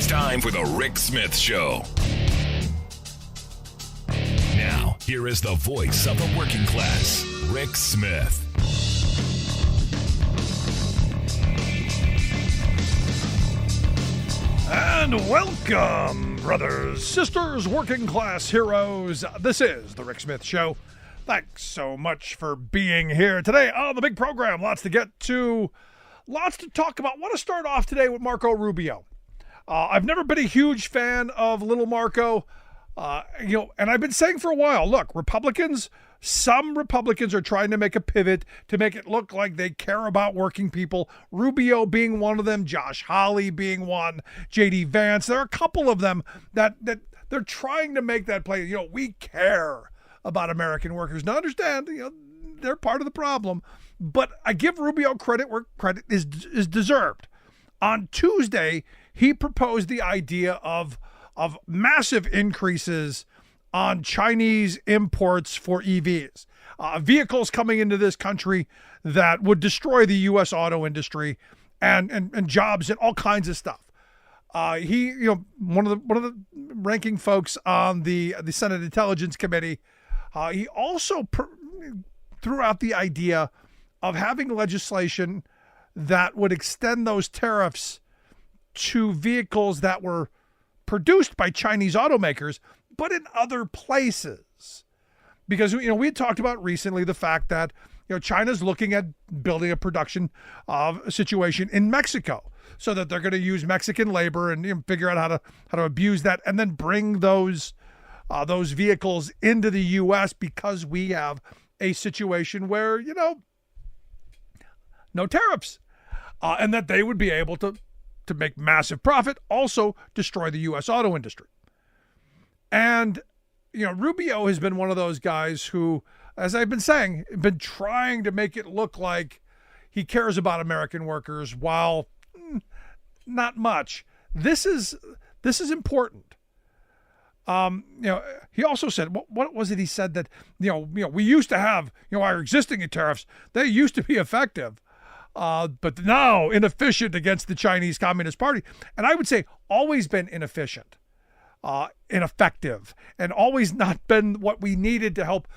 It's time for the Rick Smith Show. Now, here is the voice of the working class, Rick Smith. And welcome, brothers, sisters, working class heroes. This is the Rick Smith Show. Thanks so much for being here today on the big program. Lots to get to, lots to talk about. I want to start off today with Marco Rubio. I've never been a huge fan of little Marco, and I've been saying for a while, look, some Republicans are trying to make a pivot to make it look like they care about working people. Rubio being one of them, Josh Hawley being one, J.D. Vance. There are a couple of them that they're trying to make that play. We care about American workers. Now understand, they're part of the problem, but I give Rubio credit where credit is deserved. On Tuesday, he proposed the idea of massive increases on Chinese imports for EVs, vehicles coming into this country that would destroy the U.S. auto industry and jobs and all kinds of stuff. He, one of the ranking folks on the Senate Intelligence Committee, he also threw out the idea of having legislation that would extend those tariffs to vehicles that were produced by Chinese automakers, but in other places. Because, we had talked about recently the fact that, China's looking at building a production situation in Mexico so that they're going to use Mexican labor and figure out how to abuse that and then bring those vehicles into the U.S. because we have a situation where, no tariffs, and that they would be able to make massive profit, also destroy the U.S. auto industry. And, Rubio has been one of those guys who, as I've been saying, been trying to make it look like he cares about American workers while not much. This is important. He also said, what was it? He said that, we used to have, our existing tariffs, they used to be effective, but now inefficient against the Chinese Communist Party. And I would say always been inefficient. Ineffective, and always not been what we needed to help,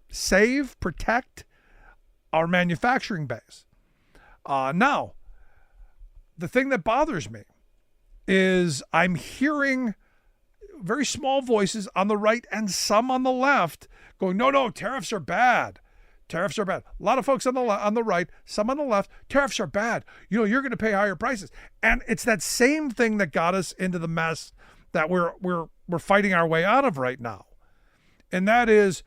save, protect our manufacturing base. Now, the thing that bothers me is I'm hearing very small voices on the right and some on the left going, no, tariffs are bad. Tariffs are bad. A lot of folks on the right, some on the left, tariffs are bad. You're going to pay higher prices. And it's that same thing that got us into the mess that we're fighting our way out of right now. And that is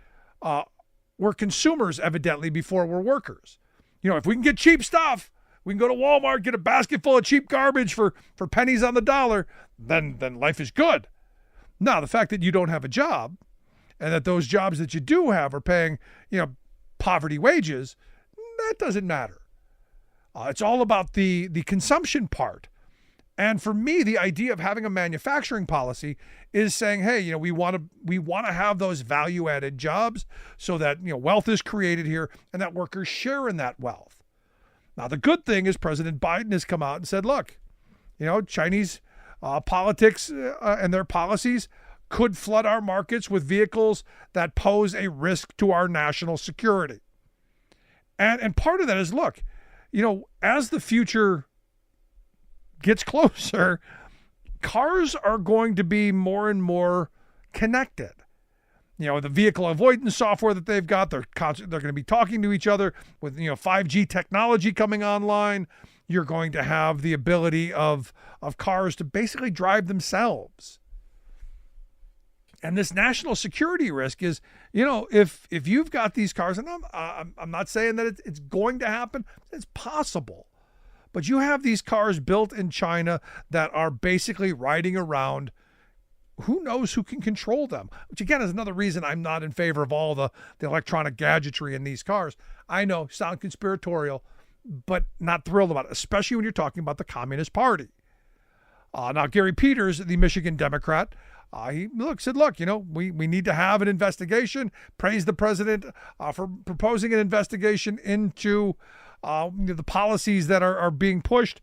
we're consumers, evidently, before we're workers. If we can get cheap stuff, we can go to Walmart, get a basket full of cheap garbage for pennies on the dollar, then life is good. Now, the fact that you don't have a job and that those jobs that you do have are paying, poverty wages, that doesn't matter. It's all about the consumption part. And for me, the idea of having a manufacturing policy is saying, hey, we want to have those value-added jobs so that, wealth is created here and that workers share in that wealth. Now, the good thing is President Biden has come out and said, look, Chinese politics and their policies could flood our markets with vehicles that pose a risk to our national security. And part of that is, look, as the future gets closer, cars are going to be more and more connected. The vehicle avoidance software that they've got, they're going to be talking to each other with, 5G technology coming online. You're going to have the ability of cars to basically drive themselves. And this national security risk is, if you've got these cars, and I'm not saying that it's going to happen, it's possible. But you have these cars built in China that are basically riding around. Who knows who can control them? Which, again, is another reason I'm not in favor of all the electronic gadgetry in these cars. I know, sound conspiratorial, but not thrilled about it, especially when you're talking about the Communist Party. Now, Gary Peters, the Michigan Democrat, he said, we need to have an investigation, praised the president for proposing an investigation into the policies that are being pushed.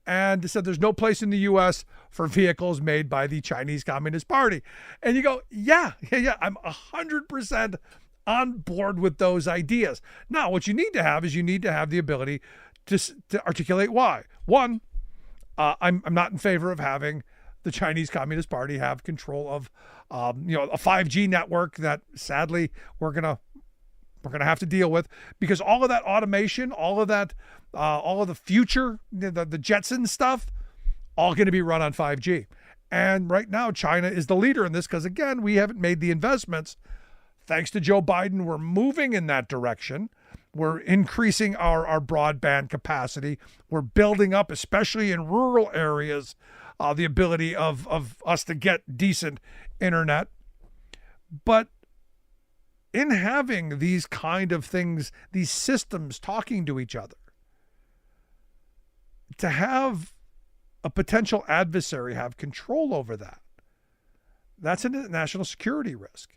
and said there's no place in the U.S. for vehicles made by the Chinese Communist Party. And you go, yeah, I'm 100% on board with those ideas. Now, what you need to have is the ability to articulate why. One, I'm not in favor of having the Chinese Communist Party have control of a 5G network that sadly we're gonna have to deal with, because all of that automation, all of the future, the Jetson stuff, all going to be run on 5G. And right now, China is the leader in this because, again, we haven't made the investments. Thanks to Joe Biden, we're moving in that direction. We're increasing our broadband capacity. We're building up, especially in rural areas, the ability of us to get decent internet. But in having these kind of things, these systems talking to each other, to have a potential adversary have control over that, that's a national security risk.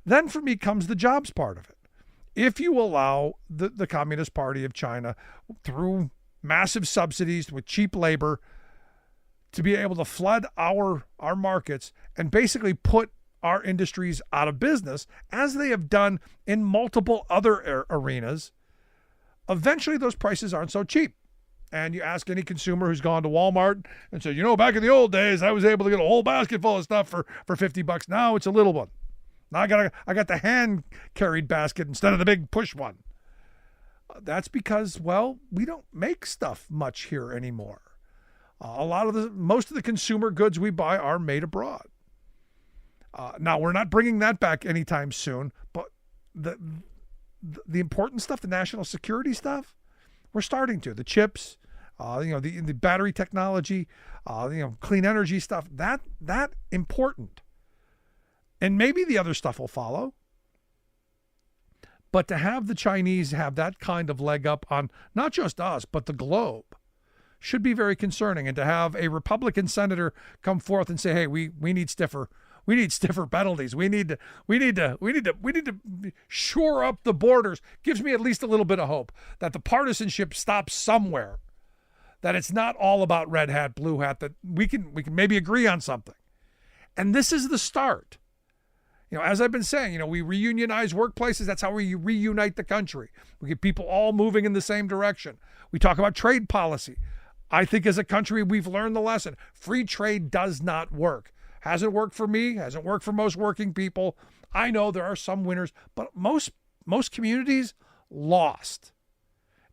Then for me comes the jobs part of it. If you allow the Communist Party of China, through massive subsidies with cheap labor, to be able to flood our markets and basically put our industries out of business, as they have done in multiple other arenas, eventually those prices aren't so cheap. And you ask any consumer who's gone to Walmart and said, back in the old days, I was able to get a whole basket full of stuff for $50. Now it's a little one. Now I got the hand carried basket instead of the big push one. That's because, we don't make stuff much here anymore. Most of the consumer goods we buy are made abroad. Now we're not bringing that back anytime soon, but the important stuff, the national security stuff, we're starting to. The chips, the battery technology, clean energy stuff, that important. And maybe the other stuff will follow. But to have the Chinese have that kind of leg up on not just us, but the globe, should be very concerning. And to have a Republican senator come forth and say, hey, we need stiffer penalties. We need to shore up the borders, gives me at least a little bit of hope that the partisanship stops somewhere, that it's not all about red hat, blue hat, that we can maybe agree on something. And this is the start. As I've been saying, we reunionize workplaces. That's how we reunite the country. We get people all moving in the same direction. We talk about trade policy. I think as a country, we've learned the lesson. Free trade does not work. Hasn't worked for me, hasn't worked for most working people. I know there are some winners, but most communities lost.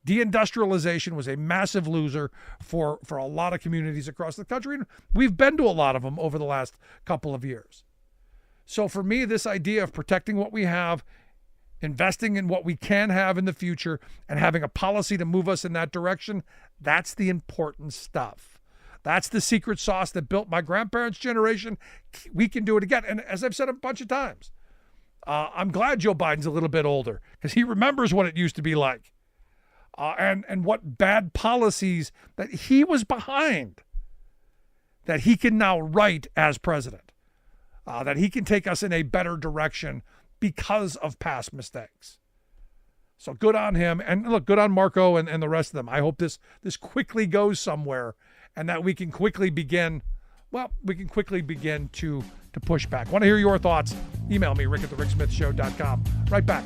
Deindustrialization was a massive loser for a lot of communities across the country. And we've been to a lot of them over the last couple of years. So for me, this idea of protecting what we have, investing in what we can have in the future, and having a policy to move us in that direction, that's the important stuff. That's the secret sauce that built my grandparents' generation. We can do it again. And as I've said a bunch of times, I'm glad Joe Biden's a little bit older because he remembers what it used to be like and what bad policies that he was behind that he can now right as president, that he can take us in a better direction because of past mistakes. So good on him. And look, good on Marco and the rest of them. I hope this quickly goes somewhere and that we can quickly begin to push back. Want to hear your thoughts? Email me, rick@thericksmithshow.com. Right back.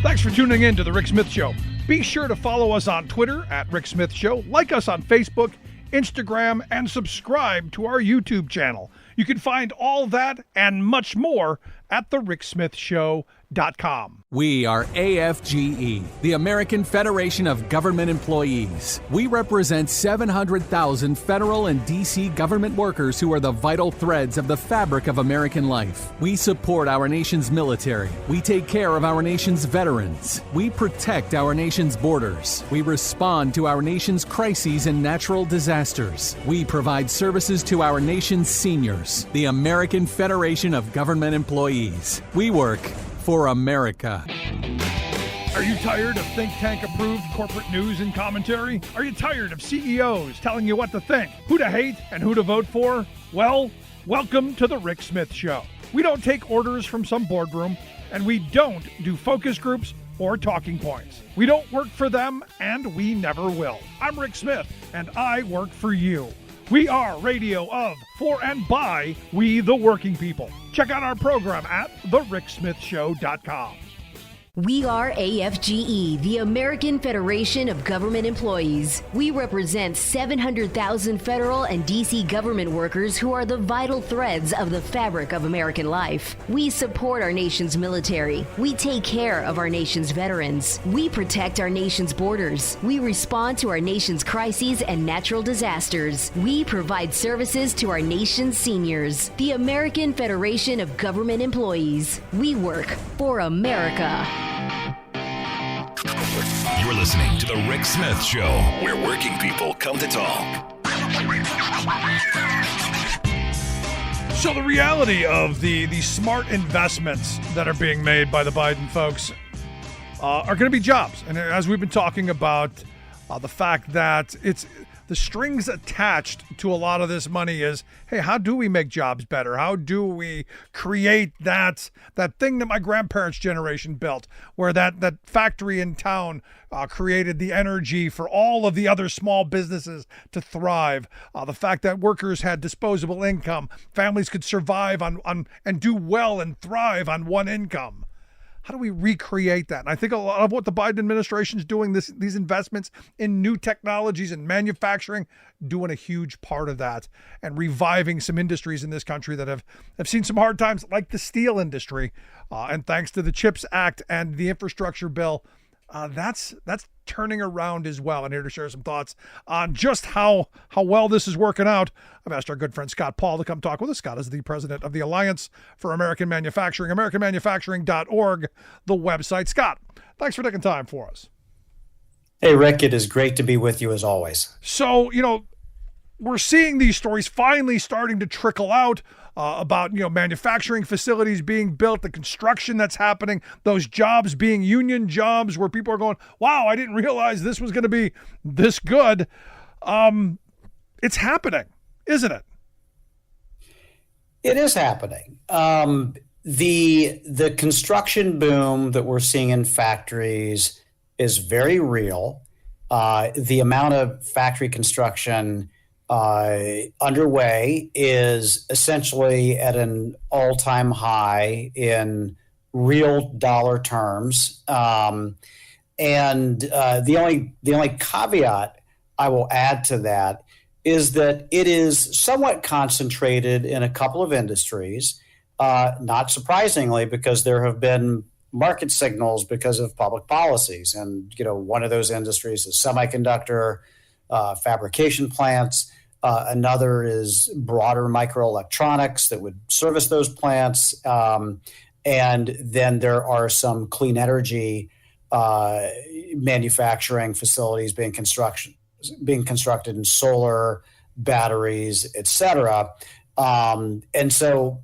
Thanks for tuning in to The Rick Smith Show. Be sure to follow us on Twitter @RickSmithShow, like us on Facebook, Instagram, and subscribe to our YouTube channel. You can find all that and much more at thericksmithshow.com. We are AFGE, the American Federation of Government Employees. We represent 700,000 federal and D.C. government workers who are the vital threads of the fabric of American life. We support our nation's military. We take care of our nation's veterans. We protect our nation's borders. We respond to our nation's crises and natural disasters. We provide services to our nation's seniors. The American Federation of Government Employees. We work for America. Are you tired of think tank approved corporate news and commentary? Are you tired of CEOs telling you what to think, who to hate, and who to vote for? Well, Welcome to the Rick Smith Show. We don't take orders from some boardroom, and we don't do focus groups or talking points. We don't work for them, and we never will. I'm Rick Smith, and I work for you. We are radio of, for, and by we the working people. Check out our program at thericksmithshow.com. We are AFGE, the American Federation of Government Employees. We represent 700,000 federal and D.C. government workers who are the vital threads of the fabric of American life. We support our nation's military. We take care of our nation's veterans. We protect our nation's borders. We respond to our nation's crises and natural disasters. We provide services to our nation's seniors. The American Federation of Government Employees. We work for America. You're listening to The Rick Smith Show, where working people come to talk. So the reality of the smart investments that are being made by the Biden folks are going to be jobs. And as we've been talking about, the fact that it's the strings attached to a lot of this money is, hey, how do we make jobs better? How do we create that thing that my grandparents' generation built, where that factory in town created the energy for all of the other small businesses to thrive? The fact that workers had disposable income, families could survive on and do well and thrive on one income. How do we recreate that? And I think a lot of what the Biden administration is doing, these investments in new technologies and manufacturing, doing a huge part of that and reviving some industries in this country that have seen some hard times, like the steel industry. And thanks to the CHIPS Act and the infrastructure bill, that's turning around as well. And here to share some thoughts on just how well this is working out, I've asked our good friend Scott Paul to come talk with us. Scott is the president of the Alliance for American Manufacturing, AmericanManufacturing.org, the website. Scott, thanks for taking time for us. Hey, Rick, it is great to be with you as always. So, we're seeing these stories finally starting to trickle out about, manufacturing facilities being built, the construction that's happening, those jobs being union jobs where people are going, wow, I didn't realize this was going to be this good. It's happening, isn't it? It is happening. The construction boom that we're seeing in factories is very real. The amount of factory construction underway is essentially at an all-time high in real dollar terms. And the only caveat I will add to that is that it is somewhat concentrated in a couple of industries, not surprisingly, because there have been market signals because of public policies. And, one of those industries is semiconductor fabrication plants. Another is broader microelectronics that would service those plants. And then there are some clean energy manufacturing facilities being constructed in solar, batteries, et cetera. And so,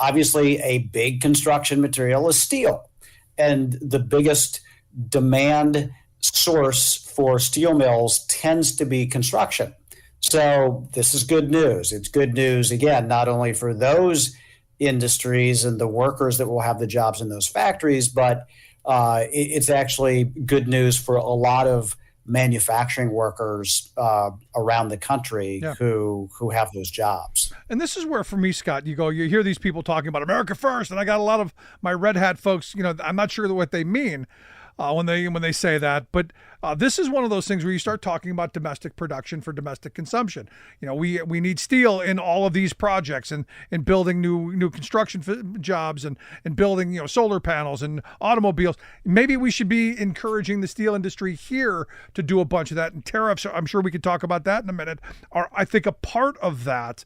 obviously a big construction material is steel. And the biggest demand source for steel mills tends to be construction. So this is good news. It's good news, again, not only for those industries and the workers that will have the jobs in those factories, but it's actually good news for a lot of manufacturing workers around the country who have those jobs. And this is where, for me, Scott, you hear these people talking about America first, and I got a lot of my red hat folks, I'm not sure what they mean when they say that, but this is one of those things where you start talking about domestic production for domestic consumption. We need steel in all of these projects and in building new construction jobs and building solar panels and automobiles. Maybe we should be encouraging the steel industry here to do a bunch of that. And tariffs, I'm sure we could talk about that in a minute, are, I think, a part of that.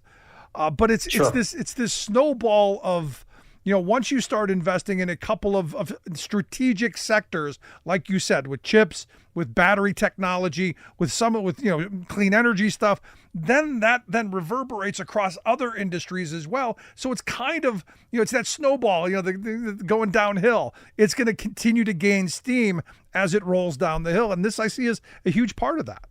But it's this snowball of, once you start investing in a couple of strategic sectors, like you said, with chips, with battery technology, with clean energy stuff, then that reverberates across other industries as well. So it's kind of, it's that snowball, the going downhill. It's going to continue to gain steam as it rolls down the hill. And this I see as a huge part of that.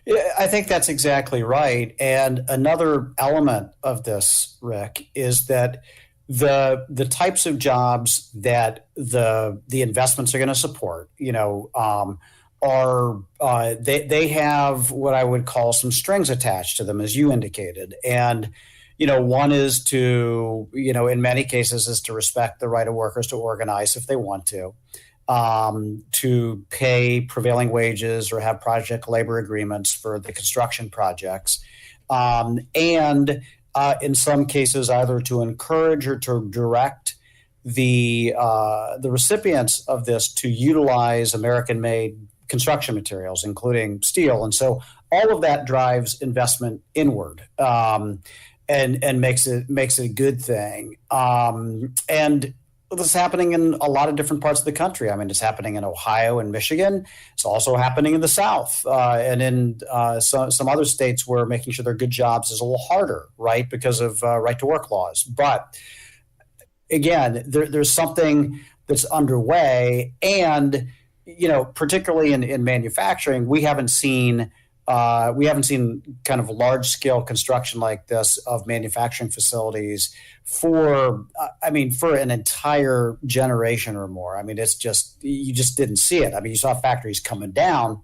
Yeah, I think that's exactly right. And another element of this, Rick, is that the types of jobs that the investments are going to support, are they have what I would call some strings attached to them, as you indicated. And one is to, in many cases, is to respect the right of workers to organize if they want to pay prevailing wages or have project labor agreements for the construction projects, and in some cases either to encourage or to direct the recipients of this to utilize American-made construction materials, including steel. And so all of that drives investment inward, and makes it a good thing. And this is happening in a lot of different parts of the country. I mean, it's happening in Ohio and Michigan. It's also happening in the South, and in some other states where making sure they're good jobs is a little harder, right, because of right to work laws. But again, there's something that's underway, and particularly in manufacturing, we haven't seen kind of large scale construction like this of manufacturing facilities for an entire generation or more. I mean, you just didn't see it. I mean, you saw factories coming down.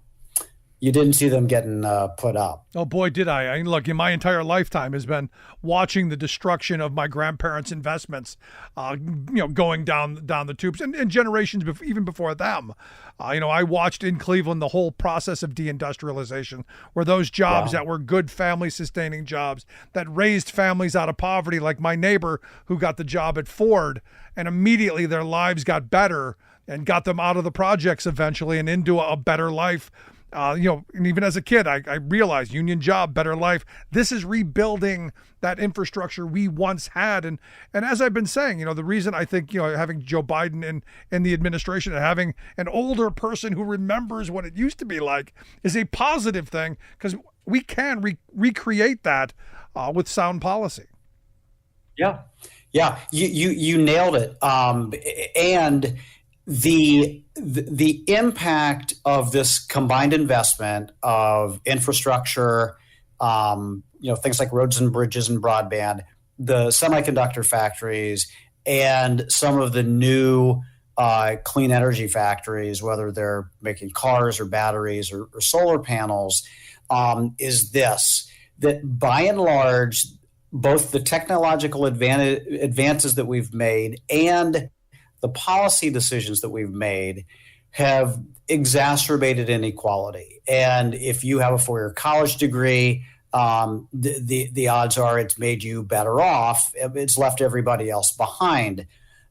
You didn't see them getting put up. Oh boy, did I! I mean, look, my entire lifetime has been watching the destruction of my grandparents' investments, going down the tubes, and generations even before them. I watched in Cleveland the whole process of deindustrialization, where those jobs that were good family-sustaining jobs that raised families out of poverty, like my neighbor who got the job at Ford, and immediately their lives got better and got them out of the projects eventually and into a better life. And even as a kid, I realized union job, better life. This is rebuilding that infrastructure we once had. And as I've been saying, the reason I think, having Joe Biden in the administration and having an older person who remembers what it used to be like is a positive thing, because we can recreate that with sound policy. Yeah. You nailed it. And the impact of this combined investment of infrastructure, things like roads and bridges and broadband, the semiconductor factories, and some of the new clean energy factories, whether they're making cars or batteries or solar panels, is this: that by and large, both the technological advances that we've made and the policy decisions that we've made have exacerbated inequality. And if you have a four-year college degree, the odds are it's made you better off. It's left everybody else behind.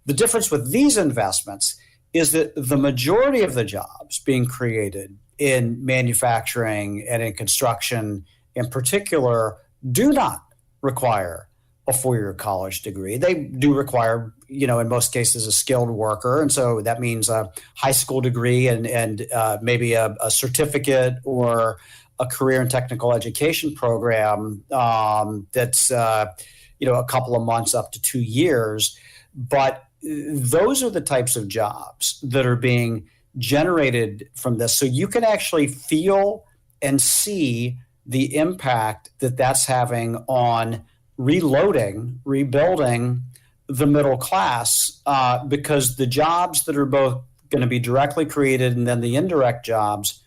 The difference with these investments is that the majority of the jobs being created in manufacturing and in construction in particular do not require a four-year college degree. They do require, in most cases, a skilled worker. And so that means a high school degree and maybe a certificate or a career and technical education program that's, a couple of months up to 2 years. But those are the types of jobs that are being generated from this. So you can actually feel and see the impact that that's having on rebuilding the middle class, because the jobs that are both going to be directly created and then the indirect jobs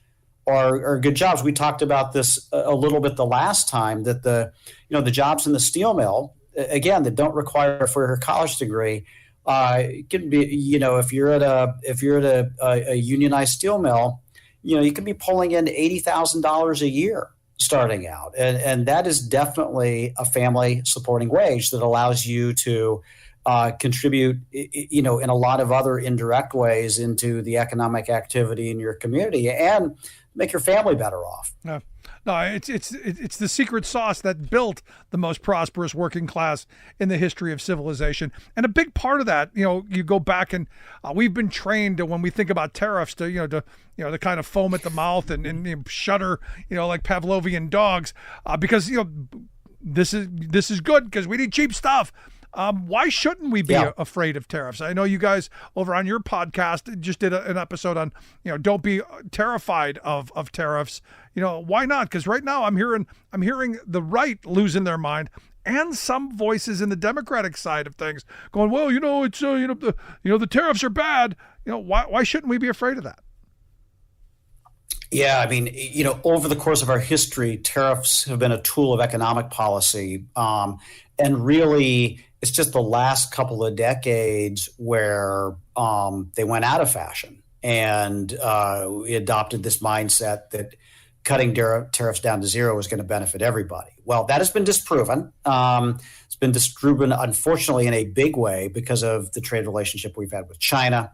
are good jobs. We talked about this a little bit the last time, that the jobs in the steel mill, again, that don't require a four-year college degree, it can be, if you're at a unionized steel mill, you can be pulling in $80,000 a year starting out. And that is definitely a family supporting wage that allows you to contribute, in a lot of other indirect ways into the economic activity in your community and make your family better off. No, it's the secret sauce that built the most prosperous working class in the history of civilization. And a big part of that, you go back and we've been trained to, when we think about tariffs, to kind of foam at the mouth and shudder, like Pavlovian dogs, because this is good because we need cheap stuff. Why shouldn't we be afraid of tariffs? I know you guys over on your podcast just did an episode on, don't be terrified of tariffs. Why not? Because right now I'm hearing the right losing their mind, and some voices in the Democratic side of things going, well, it's the tariffs are bad. Why shouldn't we be afraid of that? Yeah, I mean, over the course of our history, tariffs have been a tool of economic policy. And really, it's just the last couple of decades where they went out of fashion. And we adopted this mindset that cutting tariffs down to zero is going to benefit everybody. Well, that has been disproven. It's been disproven, unfortunately, in a big way because of the trade relationship we've had with China.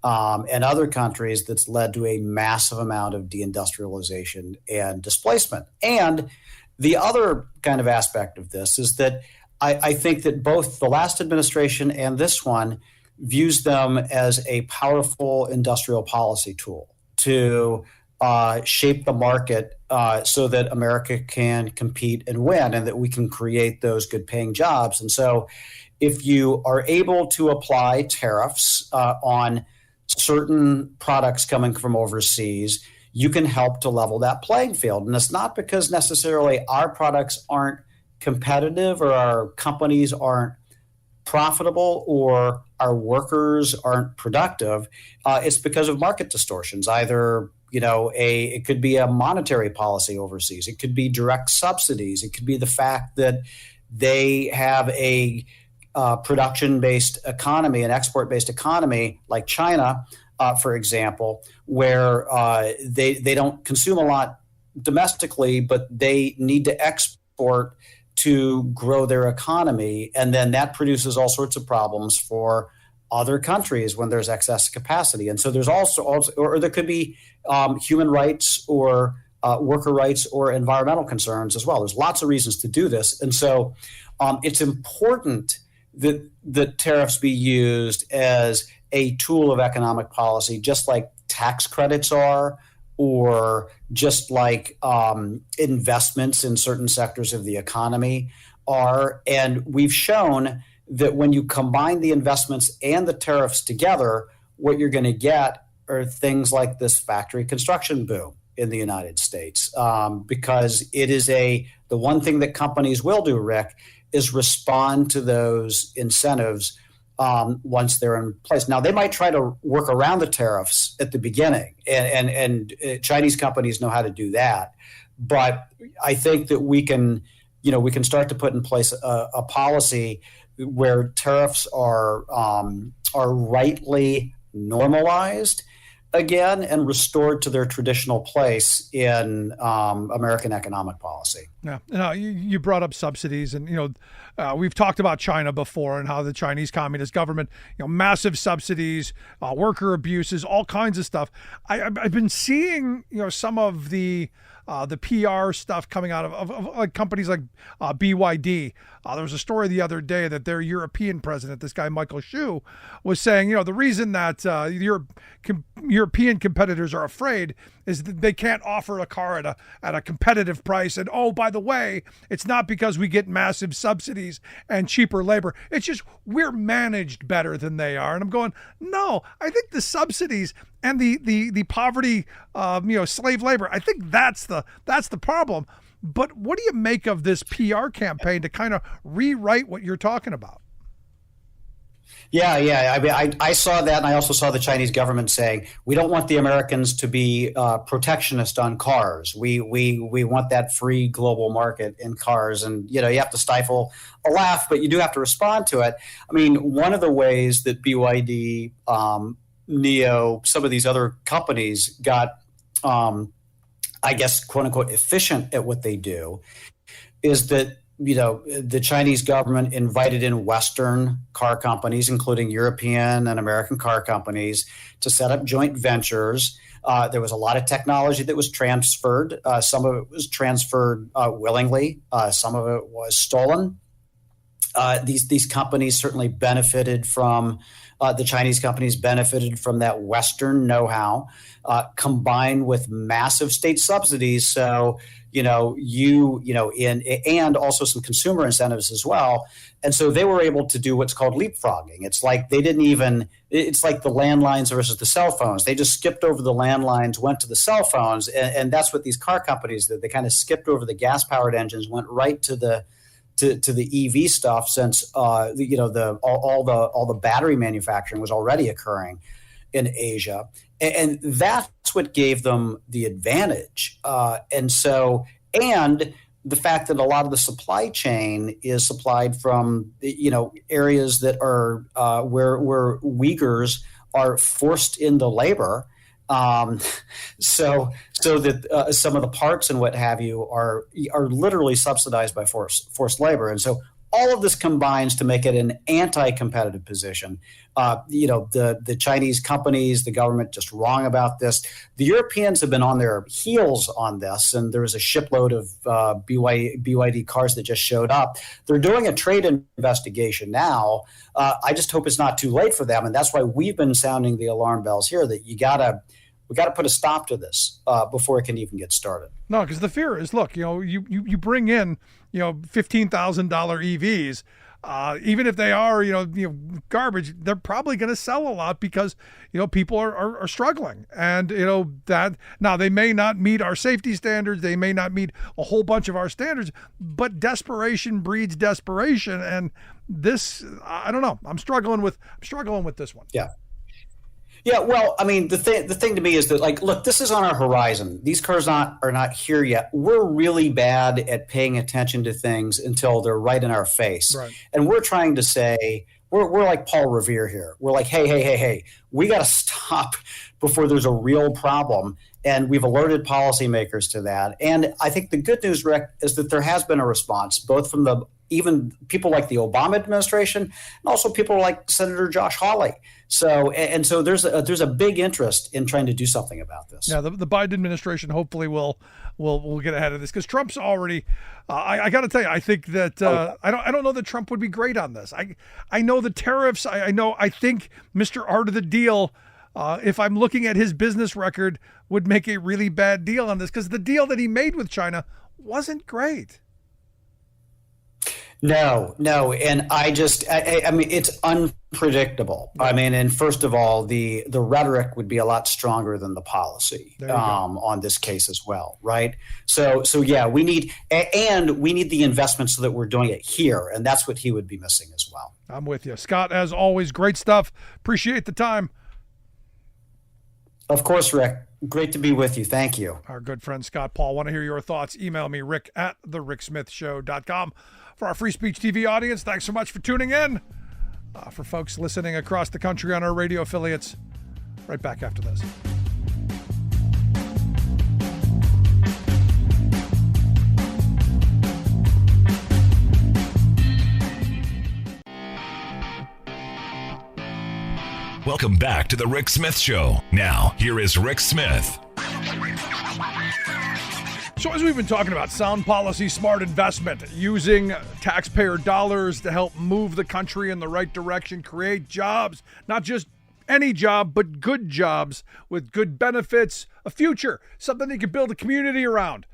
And other countries, that's led to a massive amount of deindustrialization and displacement. And the other kind of aspect of this is that I think that both the last administration and this one views them as a powerful industrial policy tool to shape the market so that America can compete and win, and that we can create those good paying jobs. And so if you are able to apply tariffs on certain products coming from overseas, you can help to level that playing field. And it's not because necessarily our products aren't competitive or our companies aren't profitable or our workers aren't productive. It's because of market distortions. Either, it could be a monetary policy overseas. It could be direct subsidies. It could be the fact that they have a production-based economy, an export-based economy like China, for example, where they don't consume a lot domestically, but they need to export to grow their economy. And then that produces all sorts of problems for other countries when there's excess capacity. And so there's also or there could be human rights or worker rights or environmental concerns as well. There's lots of reasons to do this. And so it's important that tariffs be used as a tool of economic policy, just like tax credits are, or just like investments in certain sectors of the economy are. And we've shown that when you combine the investments and the tariffs together, what you're going to get are things like this factory construction boom in the United States, because it is the one thing that companies will do, Rick, is respond to those incentives once they're in place. Now, they might try to work around the tariffs at the beginning, and Chinese companies know how to do that. But I think that we can start to put in place a policy where tariffs are rightly normalized again and restored to their traditional place in American economic policy. Yeah, you brought up subsidies, and we've talked about China before and how the Chinese Communist government, massive subsidies, worker abuses, all kinds of stuff. I've been seeing some of the PR stuff coming out of like companies like BYD. There was a story the other day that their European president, this guy Michael Shu, was saying, the reason that European competitors are afraid is that they can't offer a car at a competitive price. And oh, by the way, it's not because we get massive subsidies and cheaper labor. It's just we're managed better than they are. And I'm going, no, I think the subsidies and the poverty, slave labor, I think that's the problem. But what do you make of this PR campaign to kind of rewrite what you're talking about? Yeah. I mean, I saw that, and I also saw the Chinese government saying we don't want the Americans to be protectionist on cars. We want that free global market in cars, and you have to stifle a laugh, but you do have to respond to it. I mean, one of the ways that BYD, NIO, some of these other companies got, I guess, quote unquote, efficient at what they do is that the Chinese government invited in Western car companies, including European and American car companies, to set up joint ventures. There was a lot of technology that was transferred. Some of it was transferred willingly. Some of it was stolen. These companies certainly benefited from the Chinese companies benefited from that Western know-how, combined with massive state subsidies. So and also some consumer incentives as well. And so they were able to do what's called leapfrogging. It's like it's like the landlines versus the cell phones. They just skipped over the landlines, went to the cell phones. And that's what these car companies did. They kind of skipped over the gas-powered engines, went right to the EV stuff, since all the battery manufacturing was already occurring in Asia, and that's what gave them the advantage. And the fact that a lot of the supply chain is supplied from areas that are where Uyghurs are forced into labor. So that some of the parts and what have you are literally subsidized by forced labor, and so all of this combines to make it an anti-competitive position. The Chinese companies, the government, just wrong about this. The Europeans have been on their heels on this, and there was a shipload of BYD cars that just showed up. They're doing a trade investigation now. I just hope it's not too late for them, and that's why we've been sounding the alarm bells here that we got to put a stop to this before it can even get started. No, because the fear is, look, you bring in, $15,000 EVs, even if they are, garbage, they're probably going to sell a lot because, people are struggling. And, that now they may not meet our safety standards. They may not meet a whole bunch of our standards, but desperation breeds desperation. And this, I don't know. I'm struggling with this one. Yeah. Yeah, well, I mean, the thing to me is that, like, look, this is on our horizon. These cars are not here yet. We're really bad at paying attention to things until they're right in our face. Right. And we're trying to say, we're like Paul Revere here. We're like, hey, we got to stop before there's a real problem. And we've alerted policymakers to that. And I think the good news, Rick, is that there has been a response, both from even people like the Obama administration and also people like Senator Josh Hawley. So there's a big interest in trying to do something about this. Yeah, the Biden administration hopefully will get ahead of this, because Trump's already. I got to tell you, I think that I don't know that Trump would be great on this. I know the tariffs. I think Mr. Art of the Deal, if I'm looking at his business record, would make a really bad deal on this, because the deal that he made with China wasn't great. No, and I mean, it's unpredictable. I mean, and first of all, the rhetoric would be a lot stronger than the policy on this case as well, right? So yeah, we need the investment so that we're doing it here, and that's what he would be missing as well. I'm with you, Scott. As always, great stuff. Appreciate the time. Of course, Rick. Great to be with you. Thank you. Our good friend Scott Paul. Want to hear your thoughts? Email me, rick@thericksmithshow.com. For our Free Speech TV audience, thanks so much for tuning in. For folks listening across the country on our radio affiliates, right back after this. Welcome back to the Rick Smith Show. Now, here is Rick Smith. So as we've been talking about, sound policy, smart investment, using taxpayer dollars to help move the country in the right direction, create jobs, not just any job, but good jobs with good benefits, a future, something you can build a community around.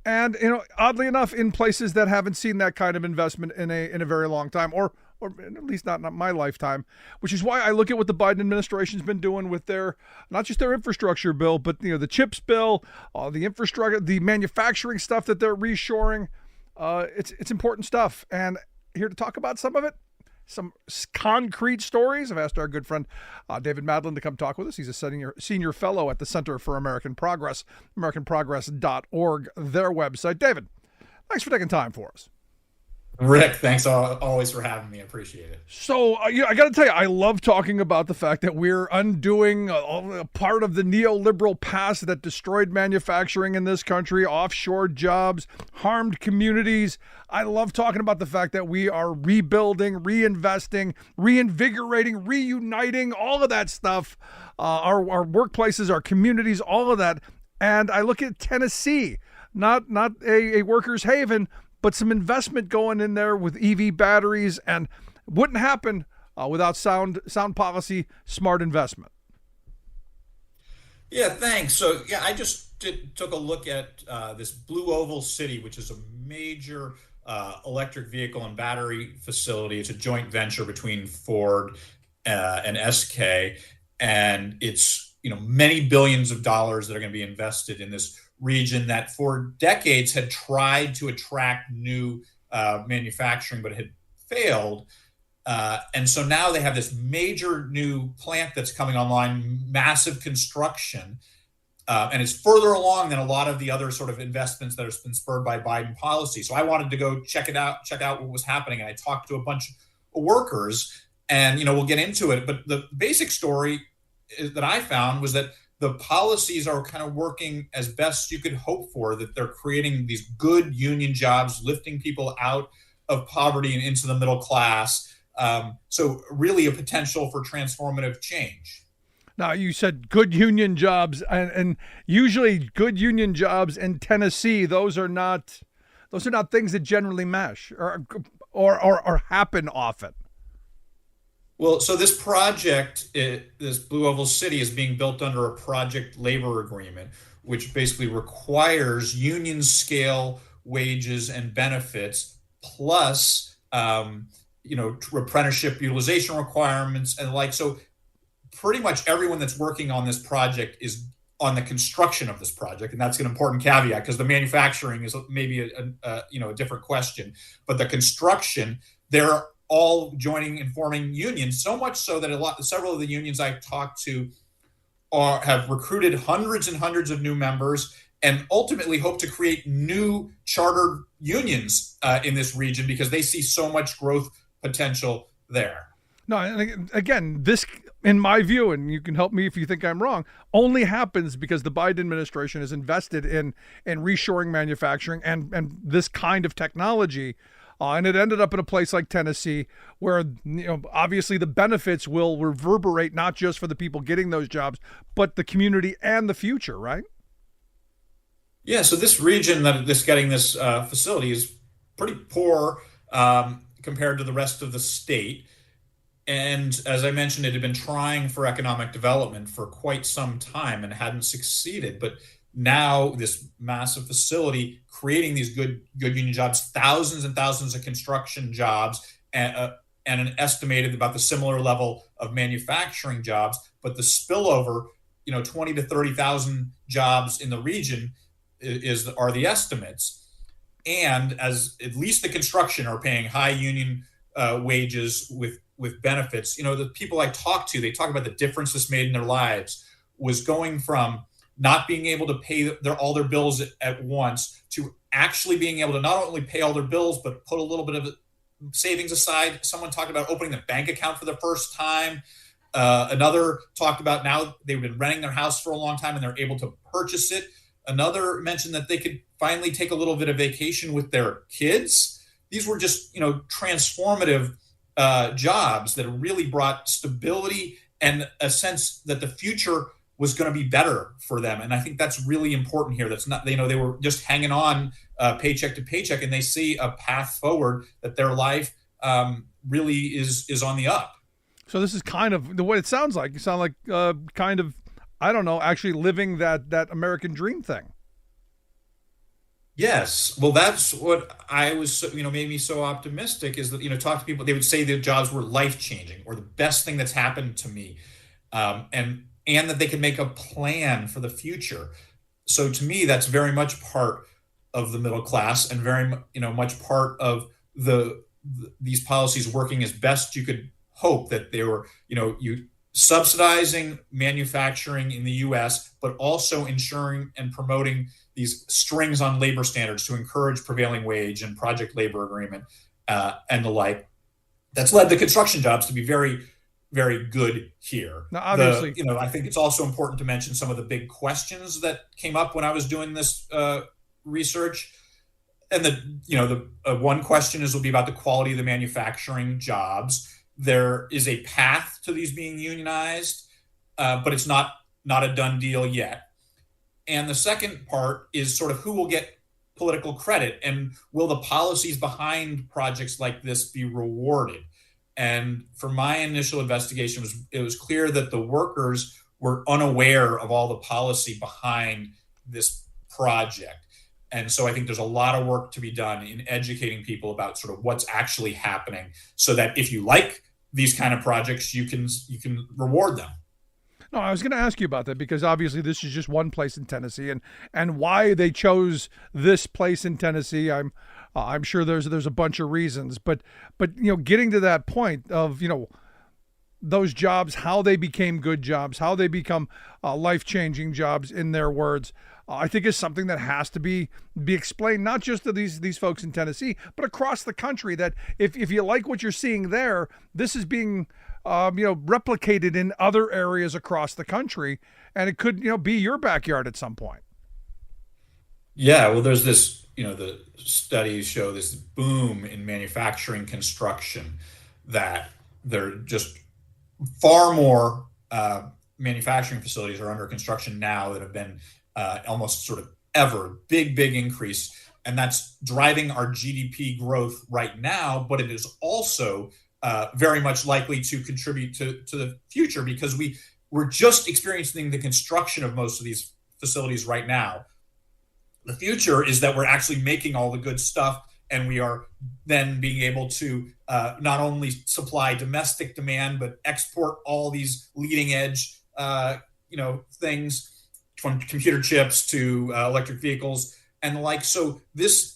And, oddly enough, in places that haven't seen that kind of investment in a very long time, or at least not my lifetime, which is why I look at what the Biden administration's been doing with their, not just their infrastructure bill, but the CHIPS bill, the infrastructure, the manufacturing stuff that they're reshoring. It's important stuff. And here to talk about some of it, some concrete stories. I've asked our good friend David Madland to come talk with us. He's a senior fellow at the Center for American Progress, AmericanProgress.org, their website. David, thanks for taking time for us. Rick, thanks always for having me. I appreciate it. So, I got to tell you, I love talking about the fact that we're undoing a part of the neoliberal past that destroyed manufacturing in this country, offshore jobs, harmed communities. I love talking about the fact that we are rebuilding, reinvesting, reinvigorating, reuniting, all of that stuff, our workplaces, our communities, all of that. And I look at Tennessee, not a workers' haven, but some investment going in there with EV batteries, and wouldn't happen without sound policy, smart investment. Yeah, thanks. So, yeah, I just took a look at this Blue Oval City, which is a major electric vehicle and battery facility. It's a joint venture between Ford and SK, and it's many billions of dollars that are going to be invested in this region that for decades had tried to attract new manufacturing but had failed. And so now they have this major new plant that's coming online, massive construction, and it's further along than a lot of the other sort of investments that have been spurred by Biden policy. So I wanted to go check out what was happening. And I talked to a bunch of workers, and we'll get into it. But the basic story that I found was that the policies are kind of working as best you could hope for, that they're creating these good union jobs, lifting people out of poverty and into the middle class. So really a potential for transformative change. Now, you said good union jobs, and usually good union jobs in Tennessee, those are not things that generally mesh or happen often. Well, so this project, this Blue Oval City, is being built under a project labor agreement, which basically requires union scale wages and benefits, plus apprenticeship utilization requirements and the like. So pretty much everyone that's working on this project is on the construction of this project, and that's an important caveat because the manufacturing is maybe a different question. But the construction, they're all joining and forming unions, so much so that several of the unions I've talked to have recruited hundreds and hundreds of new members and ultimately hope to create new chartered unions in this region because they see so much growth potential there. No, and again, this, in my view, and you can help me if you think I'm wrong, only happens because the Biden administration is invested in reshoring manufacturing and this kind of technology. And it ended up in a place like Tennessee where, obviously the benefits will reverberate not just for the people getting those jobs, but the community and the future, right? Yeah, so this region getting this facility is pretty poor compared to the rest of the state. And as I mentioned, it had been trying for economic development for quite some time and hadn't succeeded. But now this massive facility creating these good union jobs, thousands and thousands of construction jobs, and an estimated about the similar level of manufacturing jobs. But the spillover, 20 to 30,000 jobs in the region are the estimates. And as at least the construction are paying high union wages with benefits. The people I talk to, they talk about the difference this made in their lives was going from not being able to pay all their bills at once to actually being able to not only pay all their bills, but put a little bit of savings aside. Someone talked about opening a bank account for the first time. Another talked about now they've been renting their house for a long time and they're able to purchase it. Another mentioned that they could finally take a little bit of vacation with their kids. These were just, transformative jobs that really brought stability and a sense that the future was going to be better for them. And I think that's really important here. That's not, they were just hanging on paycheck to paycheck, and they see a path forward that their life really is on the up. So this is kind of the way it sounds like. You sound like kind of, I don't know, actually living that American dream thing. Yes. Well, that's what I was, made me so optimistic is that, talk to people, they would say their jobs were life-changing or the best thing that's happened to me. And that they can make a plan for the future. So to me, that's very much part of the middle class and very, much part of these policies working as best you could hope, that they were, you subsidizing manufacturing in the U.S., but also ensuring and promoting these strings on labor standards to encourage prevailing wage and project labor agreement and the like. That's led the construction jobs to be very, very good here. Now, obviously, I think it's also important to mention some of the big questions that came up when I was doing this research. And the one question will be about the quality of the manufacturing jobs. There is a path to these being unionized, but it's not a done deal yet. And the second part is sort of who will get political credit? And will the policies behind projects like this be rewarded? And for my initial investigation, it was clear that the workers were unaware of all the policy behind this project. And so I think there's a lot of work to be done in educating people about sort of what's actually happening, so that if you like these kind of projects, you can reward them. No, I was going to ask you about that, because obviously this is just one place in Tennessee, and why they chose this place in Tennessee, I'm sure there's a bunch of reasons, but getting to that point of those jobs, how they became good jobs, how they become life-changing jobs, in their words, I think is something that has to be explained, not just to these folks in Tennessee, but across the country, that if you like what you're seeing there, this is being replicated in other areas across the country, and it could be your backyard at some point. Yeah, well, there's this, the studies show this boom in manufacturing construction, that they're just far more manufacturing facilities are under construction now that have been almost sort of ever. Big increase. And that's driving our GDP growth right now, but it is also very much likely to contribute to the future, because we're just experiencing the construction of most of these facilities right now. The future is that we're actually making all the good stuff, and we are then being able to not only supply domestic demand, but export all these leading edge things, from computer chips to electric vehicles and the like. So this,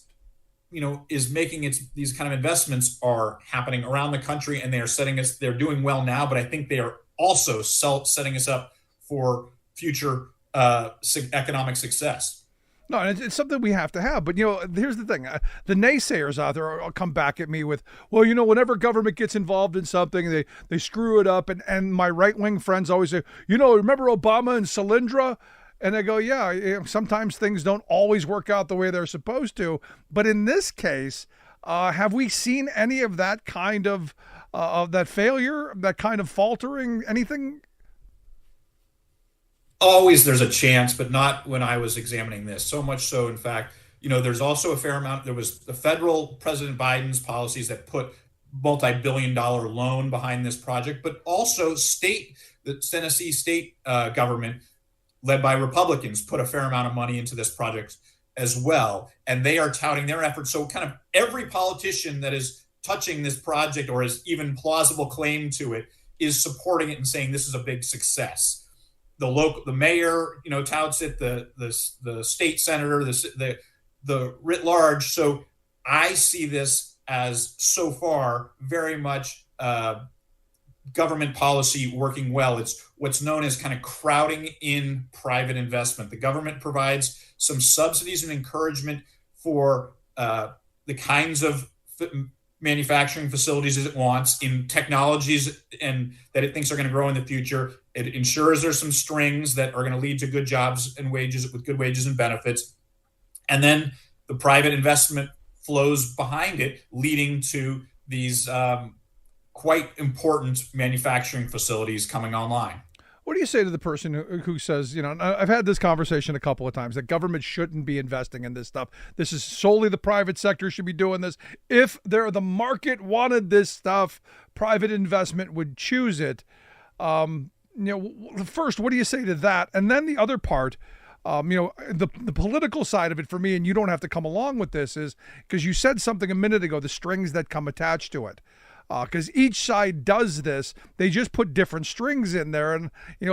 is making these kind of investments are happening around the country, and they're doing well now, but I think they are also setting us up for future economic success. No, and it's something we have to have. But, here's the thing. The naysayers out there will come back at me with, well, whenever government gets involved in something, they screw it up. And my right-wing friends always say, remember Obama and Solyndra? And I go, yeah, sometimes things don't always work out the way they're supposed to. But in this case, have we seen any of that kind of that failure, that kind of faltering, anything? Always there's a chance, but not when I was examining this. So much so, in fact, there's also a fair amount. There was the federal President Biden's policies that put multi-billion-dollar loan behind this project, but also the Tennessee state government, led by Republicans, put a fair amount of money into this project as well. And they are touting their efforts. So kind of every politician that is touching this project or has even plausible claim to it is supporting it and saying this is a big success. The mayor, touts it, the state senator, the writ large. So I see this as, so far, very much government policy working well. It's what's known as kind of crowding in private investment. The government provides some subsidies and encouragement for the kinds of manufacturing facilities as it wants in technologies and that it thinks are going to grow in the future. It ensures there's some strings that are going to lead to good jobs and wages, with good wages and benefits. And then the private investment flows behind it, leading to these quite important manufacturing facilities coming online. What do you say to the person who says, I've had this conversation a couple of times, that government shouldn't be investing in this stuff. This is solely the private sector should be doing this. If the market wanted this stuff, private investment would choose it. First, what do you say to that? And then the other part, the political side of it for me, and you don't have to come along with this, is because you said something a minute ago, the strings that come attached to it. Because each side does this. They just put different strings in there. And,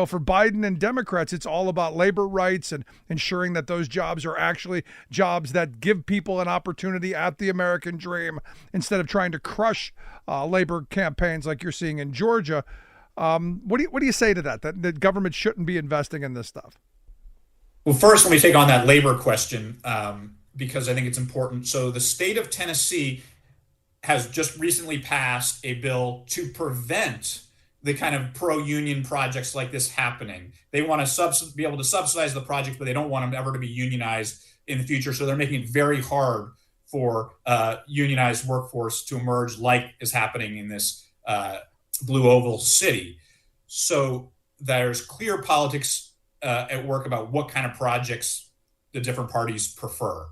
for Biden and Democrats, it's all about labor rights and ensuring that those jobs are actually jobs that give people an opportunity at the American dream, instead of trying to crush labor campaigns like you're seeing in Georgia. What do you say to that government shouldn't be investing in this stuff? Well, first, let me take on that labor question, because I think it's important. So the state of Tennessee has just recently passed a bill to prevent the kind of pro-union projects like this happening. They want to be able to subsidize the project, but they don't want them ever to be unionized in the future. So they're making it very hard for unionized workforce to emerge, like is happening in this Blue Oval City. So there's clear politics at work about what kind of projects the different parties prefer.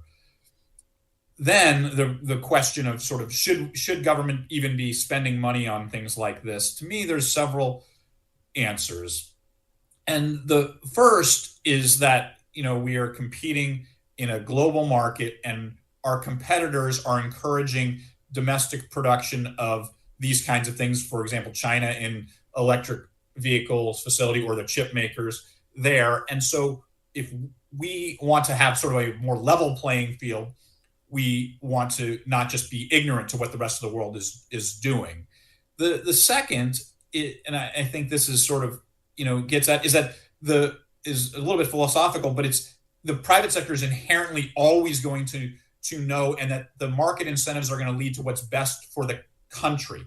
then the question of sort of should government even be spending money on things like this? To me, there's several answers. And the first is that, we are competing in a global market, and our competitors are encouraging domestic production of these kinds of things. For example, China in electric vehicles facility, or the chip makers there. And so if we want to have sort of a more level playing field, we want to not just be ignorant to what the rest of the world is doing. The second, and I think this is sort of, gets at, is that is a little bit philosophical, but it's the private sector is inherently always going to know, and that the market incentives are going to lead to what's best for the country.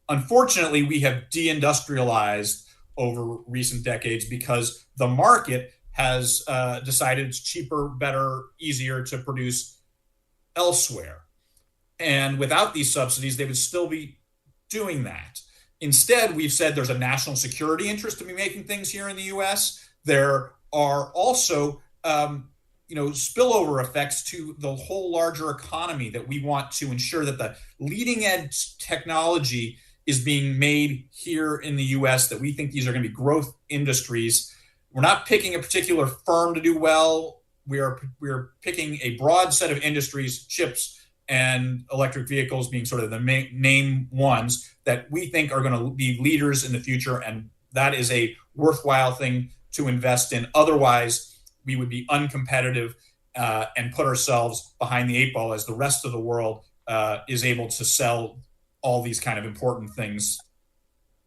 Unfortunately, we have deindustrialized over recent decades because the market has decided it's cheaper, better, easier to produce elsewhere. And without these subsidies, they would still be doing that. Instead, we've said there's a national security interest to be making things here in the U.S. There are also, spillover effects to the whole larger economy, that we want to ensure that the leading edge technology is being made here in the U.S., that we think these are going to be growth industries. We're not picking a particular firm to do well. We're picking a broad set of industries, chips and electric vehicles being sort of the main ones that we think are going to be leaders in the future. And that is a worthwhile thing to invest in. Otherwise, we would be uncompetitive and put ourselves behind the eight ball as the rest of the world is able to sell all these kind of important things.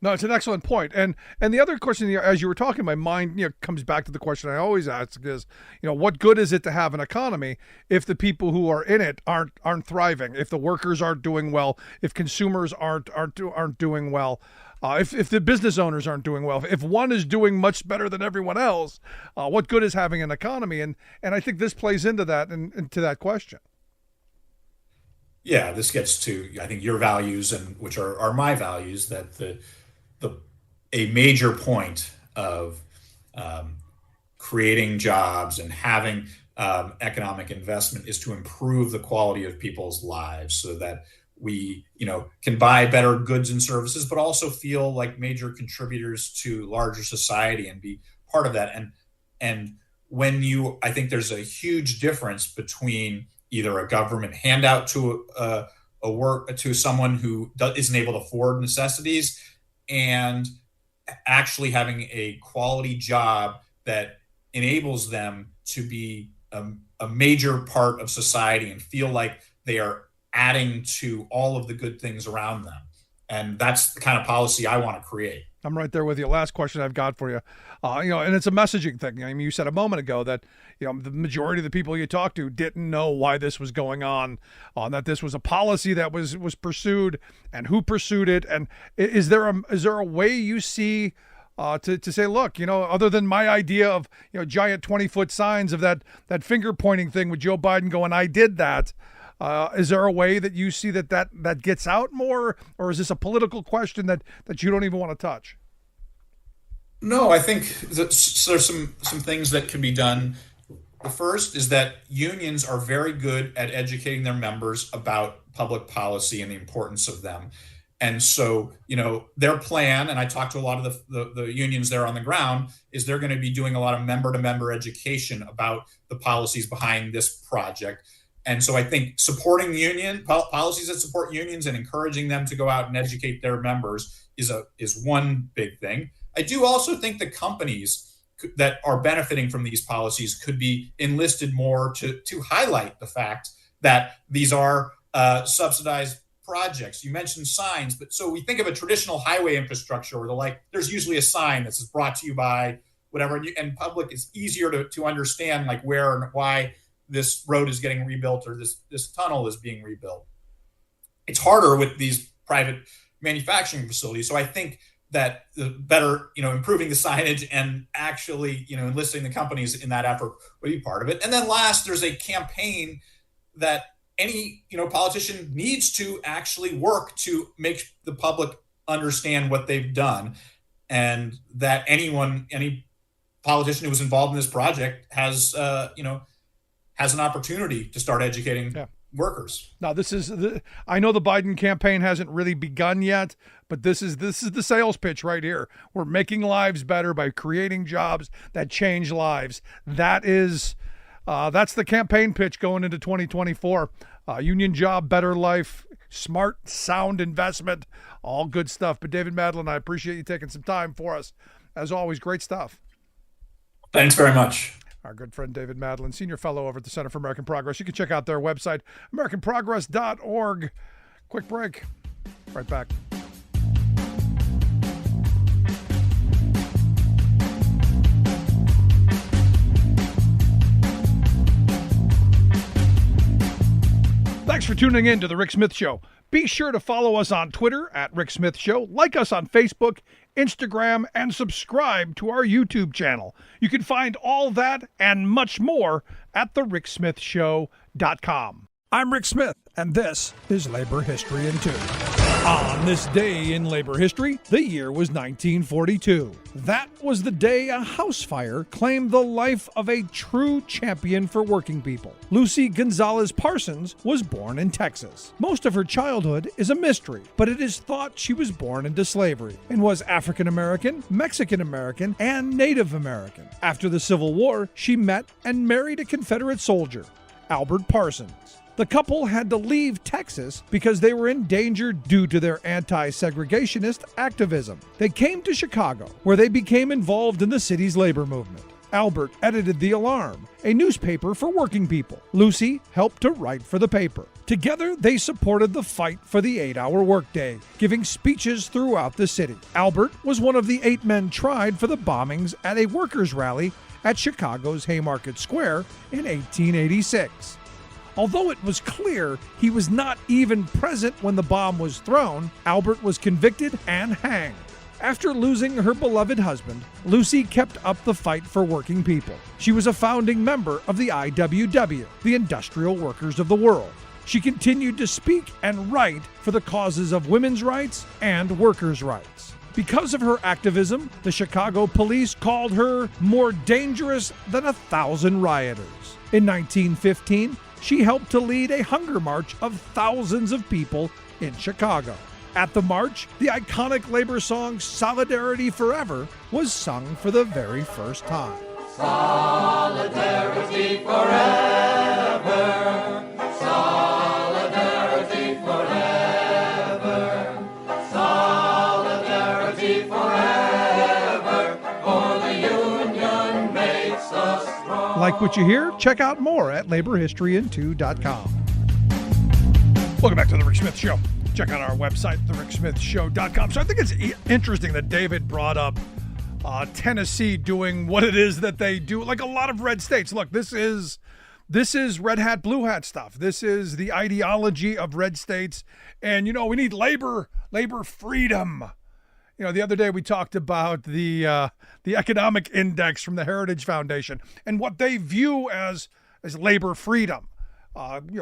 No, it's an excellent point. And the other question, as you were talking, my mind comes back to the question I always ask is, what good is it to have an economy if the people who are in it aren't thriving, if the workers aren't doing well, if consumers aren't doing well, if the business owners aren't doing well, if one is doing much better than everyone else, what good is having an economy? And I think this plays into that and to that question. Yeah, this gets to, I think, your values, and which are my values, that a major point of creating jobs and having economic investment is to improve the quality of people's lives, so that we, can buy better goods and services, but also feel like major contributors to larger society and be part of that. And when I think there's a huge difference between either a government handout to to someone who isn't able to afford necessities, and actually having a quality job that enables them to be a major part of society and feel like they are adding to all of the good things around them. And that's the kind of policy I want to create. I'm right there with you. Last question I've got for you, and it's a messaging thing. I mean, you said a moment ago that, the majority of the people you talked to didn't know why this was going on, that this was a policy that was pursued, and who pursued it. And is there a way you see to say, look, other than my idea of, giant 20-foot signs of that finger pointing thing with Joe Biden going, I did that. Is there a way that you see that gets out more, or is this a political question that you don't even want to touch? No, I think there's some things that can be done. The first is that unions are very good at educating their members about public policy and the importance of them. And so, their plan, and I talked to a lot of the unions there on the ground, is they're going to be doing a lot of member-to-member education about the policies behind this project. And so I think supporting policies that support unions and encouraging them to go out and educate their members is one big thing. I do also think the companies that are benefiting from these policies could be enlisted more to highlight the fact that these are subsidized projects. You mentioned signs, but so we think of a traditional highway infrastructure where there's usually a sign that says brought to you by whatever, and public is easier to understand like where and why this road is getting rebuilt or this tunnel is being rebuilt. It's harder with these private manufacturing facilities. So I think that the better, improving the signage and actually, enlisting the companies in that effort would be part of it. And then last, there's a campaign that any, politician needs to actually work to make the public understand what they've done, and that any politician who was involved in this project has an opportunity to start educating workers. Now, I know the Biden campaign hasn't really begun yet, but this is the sales pitch right here. We're making lives better by creating jobs that change lives. That's the campaign pitch going into 2024. Union job, better life, smart, sound investment, all good stuff. But David Madland, I appreciate you taking some time for us. As always, great stuff. Thanks very much. Our good friend David Madland, Senior Fellow over at the Center for American Progress. You can check out their website, AmericanProgress.org. Quick break. Right back. Thanks for tuning in to The Rick Smith Show. Be sure to follow us on Twitter at Rick Smith Show, like us on Facebook, Instagram, and subscribe to our YouTube channel. You can find all that and much more at thericksmithshow.com. I'm Rick Smith, and this is Labor History in 2. On this day in labor history, the year was 1942. That was the day a house fire claimed the life of a true champion for working people. Lucy Gonzalez Parsons was born in Texas. Most of her childhood is a mystery, but it is thought she was born into slavery and was African American, Mexican American, and Native American. After the Civil War, she met and married a Confederate soldier, Albert Parsons. The couple had to leave Texas because they were in danger due to their anti-segregationist activism. They came to Chicago, where they became involved in the city's labor movement. Albert edited The Alarm, a newspaper for working people. Lucy helped to write for the paper. Together, they supported the fight for the 8-hour workday, giving speeches throughout the city. Albert was one of the 8 men tried for the bombings at a workers' rally at Chicago's Haymarket Square in 1886. Although it was clear he was not even present when the bomb was thrown, Albert was convicted and hanged. After losing her beloved husband, Lucy kept up the fight for working people. She was a founding member of the IWW, the Industrial Workers of the World. She continued to speak and write for the causes of women's rights and workers' rights. Because of her activism, the Chicago police called her more dangerous than 1,000 rioters. In 1915, she helped to lead a hunger march of thousands of people in Chicago. At the march, the iconic labor song Solidarity Forever was sung for the very first time. Solidarity forever. Solidarity forever. Solidarity forever. For the union makes us strong. Like what you hear? Check out more at laborhistoryin2.com. Welcome back to The Rick Smith Show. Check out our website, thericksmithshow.com. So I think it's interesting that David brought up Tennessee doing what it is that they do, like a lot of red states. Look, this is red hat, blue hat stuff. This is the ideology of red states. And, we need labor freedom. The other day we talked about the economic index from the Heritage Foundation and what they view as labor freedom.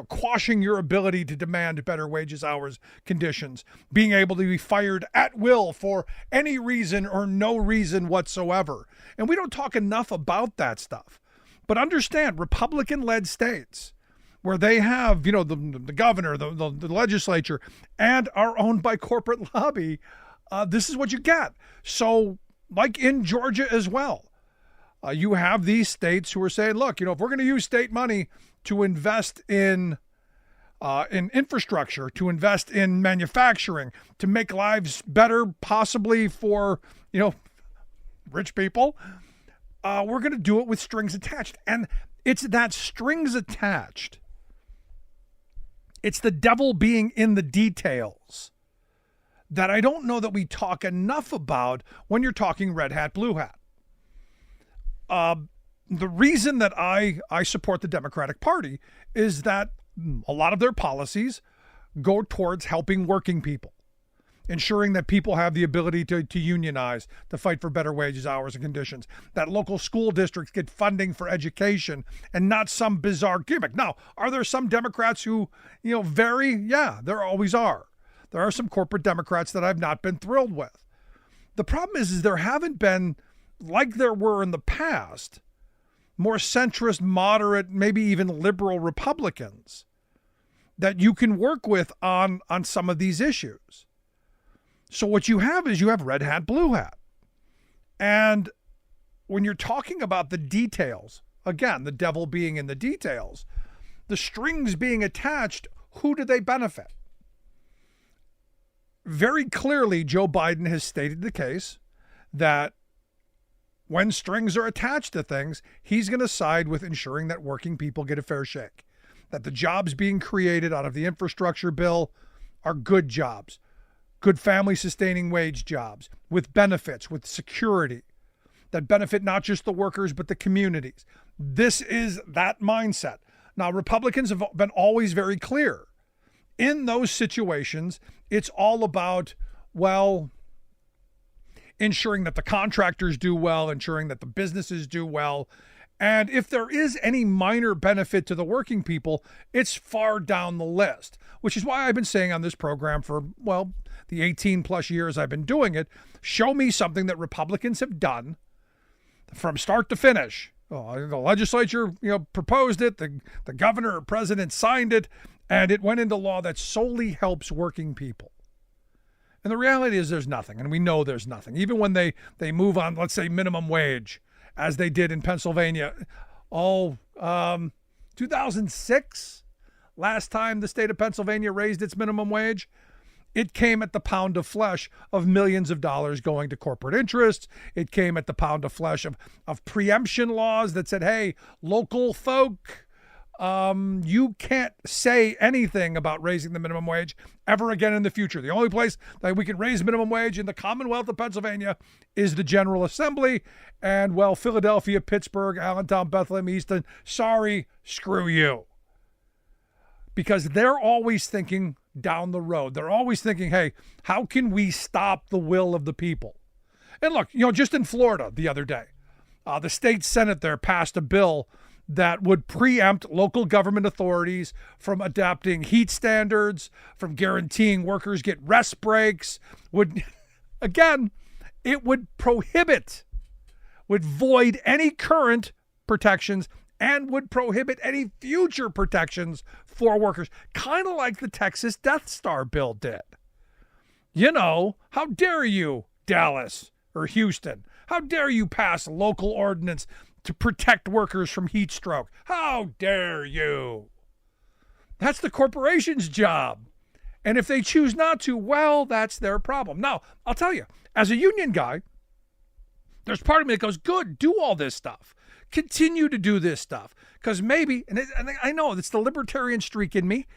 Quashing your ability to demand better wages, hours, conditions, being able to be fired at will for any reason or no reason whatsoever. And we don't talk enough about that stuff. But understand, Republican-led states, where they have, the governor, the legislature, and are owned by corporate lobby, this is what you get. So, like in Georgia as well, you have these states who are saying, look, if we're going to use state money to invest in infrastructure, to invest in manufacturing, to make lives better, possibly for, rich people, we're going to do it with strings attached. And it's that strings attached. It's the devil being in the details that I don't know that we talk enough about when you're talking red hat, blue hat. The reason that I support the Democratic Party is that a lot of their policies go towards helping working people, ensuring that people have the ability to unionize, to fight for better wages, hours, and conditions, that local school districts get funding for education and not some bizarre gimmick. Now, are there some Democrats who, vary? Yeah, there always are. There are some corporate Democrats that I've not been thrilled with. The problem is there haven't been, like there were in the past, more centrist, moderate, maybe even liberal Republicans that you can work with on some of these issues. So what you have is you have red hat, blue hat. And when you're talking about the details, again, the devil being in the details, the strings being attached, who do they benefit? Very clearly, Joe Biden has stated the case that when strings are attached to things, he's going to side with ensuring that working people get a fair shake, that the jobs being created out of the infrastructure bill are good jobs, good family sustaining wage jobs with benefits, with security that benefit not just the workers, but the communities. This is that mindset. Now, Republicans have been always very clear. In those situations, it's all about, well, ensuring that the contractors do well, ensuring that the businesses do well. And if there is any minor benefit to the working people, it's far down the list, which is why I've been saying on this program for, well, the 18 plus years I've been doing it, show me something that Republicans have done from start to finish. Oh, the legislature, proposed it, the governor or president signed it, and it went into law that solely helps working people. And the reality is there's nothing, and we know there's nothing. Even when they move on, let's say, minimum wage, as they did in Pennsylvania, 2006, last time the state of Pennsylvania raised its minimum wage, it came at the pound of flesh of millions of dollars going to corporate interests. It came at the pound of flesh of preemption laws that said, hey, local folk, you can't say anything about raising the minimum wage ever again in the future. The only place that we can raise minimum wage in the Commonwealth of Pennsylvania is the General Assembly. And, well, Philadelphia, Pittsburgh, Allentown, Bethlehem, Easton, sorry, screw you. Because they're always thinking down the road. They're always thinking, hey, how can we stop the will of the people? And look, just in Florida the other day, the state Senate there passed a bill that would preempt local government authorities from adapting heat standards, from guaranteeing workers get rest breaks, it would prohibit, would void any current protections and would prohibit any future protections for workers, kind of like the Texas Death Star bill did. How dare you, Dallas or Houston? How dare you pass local ordinance to protect workers from heat stroke? How dare you? That's the corporation's job. And if they choose not to, well, that's their problem. Now, I'll tell you, as a union guy, there's part of me that goes, good, do all this stuff. Continue to do this stuff. Because maybe, and I know it's the libertarian streak in me,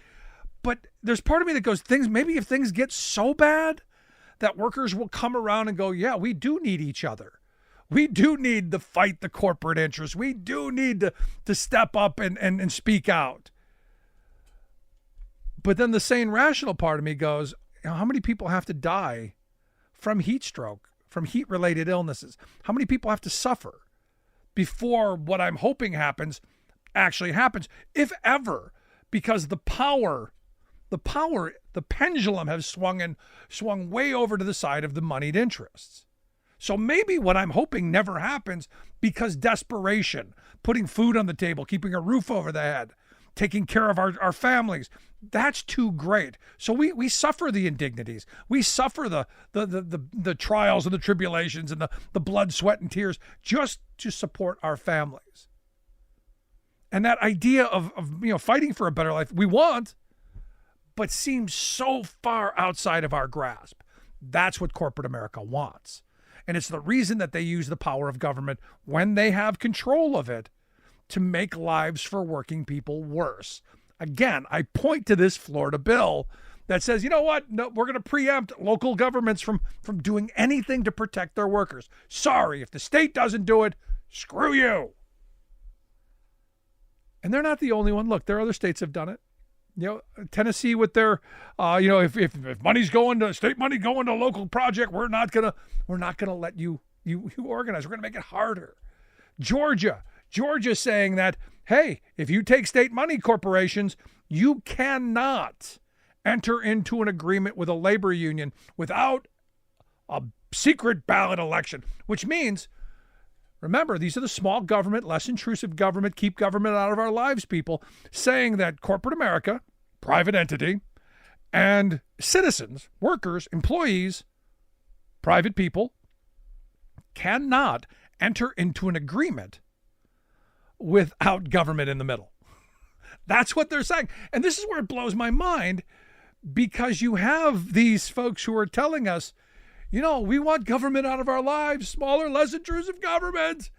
but there's part of me that goes, maybe if things get so bad that workers will come around and go, yeah, we do need each other. We do need to fight the corporate interests. We do need to step up and speak out. But then the sane, rational part of me goes, how many people have to die from heat stroke, from heat-related illnesses? How many people have to suffer before what I'm hoping happens actually happens, if ever? Because the pendulum has swung way over to the side of the moneyed interests. So maybe what I'm hoping never happens because desperation, putting food on the table, keeping a roof over the head, taking care of our families, that's too great. So we suffer the indignities. We suffer the trials and the tribulations and the blood, sweat, and tears just to support our families. And that idea of fighting for a better life we want, but seems so far outside of our grasp. That's what corporate America wants. And it's the reason that they use the power of government when they have control of it to make lives for working people worse. Again, I point to this Florida bill that says, you know what? No, we're going to preempt local governments from doing anything to protect their workers. Sorry, if the state doesn't do it, screw you. And they're not the only one. Look, there are other states have done it. Tennessee with their, if money's going to state money going to a local project, we're not gonna let you organize. We're gonna make it harder. Georgia saying that, hey, if you take state money, corporations, you cannot enter into an agreement with a labor union without a secret ballot election, which means, remember, these are the small government, less intrusive government, keep government out of our lives people, saying that corporate America private entity, and citizens, workers, employees, private people cannot enter into an agreement without government in the middle. That's what they're saying. And this is where it blows my mind, because you have these folks who are telling us, we want government out of our lives, smaller, less intrusive government.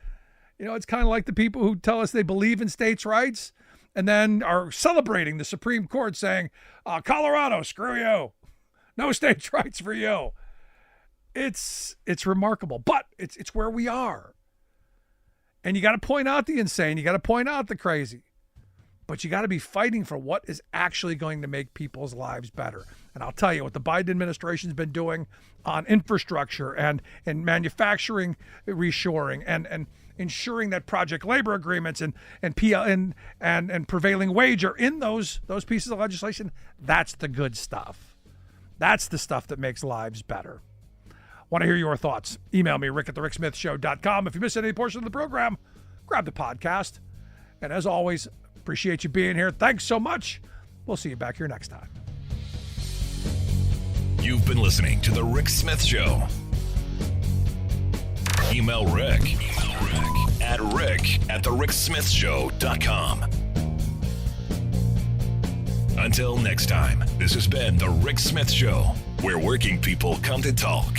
It's kind of like the people who tell us they believe in states' rights and then are celebrating the Supreme Court saying, Colorado, screw you. No states' rights for you. It's remarkable, but it's where we are. And you got to point out the insane. You got to point out the crazy. But you got to be fighting for what is actually going to make people's lives better. And I'll tell you what the Biden administration's been doing on infrastructure and manufacturing reshoring and ensuring that project labor agreements and prevailing wage are in those pieces of legislation. That's the good stuff. That's the stuff that makes lives better. Want to hear your thoughts? Email me, rick@thericksmithshow.com. If you missed any portion of the program, grab the podcast. And as always, appreciate you being here. Thanks so much. We'll see you back here next time. You've been listening to The Rick Smith Show. Email Rick at rick@thericksmithshow.com. Until next time, this has been The Rick Smith Show, where working people come to talk.